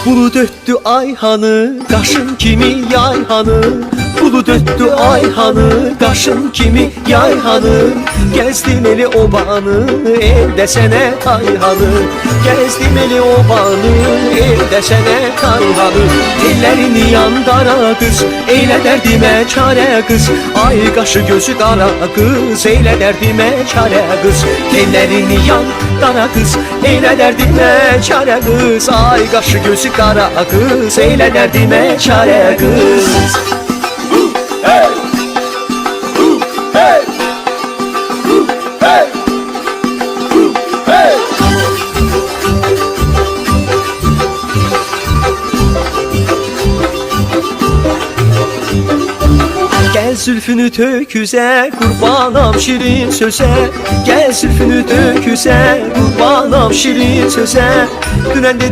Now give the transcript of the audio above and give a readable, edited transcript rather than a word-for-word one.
Bulut öttü ayhanı, kaşın kimi yayhanı. Bulut öttü ayhanı, kaşın kimi yayhanı. Gezdim eli obanı, desene ayhanı. Gezdim eli obanı, desene ayhanı. Ellerini yandara kız, eyle derdime çare kız. Ay kaşı gözü kara kız, eyle derdime çare kız. Ellerini yandara kız, eyle derdime çare kız. Ay kaşı gözü kara kız, eyle derdime çare kız. Hey! Hey! Hey! Hey! Gel zülfünü töküze, kurbanam şirin söze. Gel zülfünü töküze, kurbanam şirin söze. Dünen dedi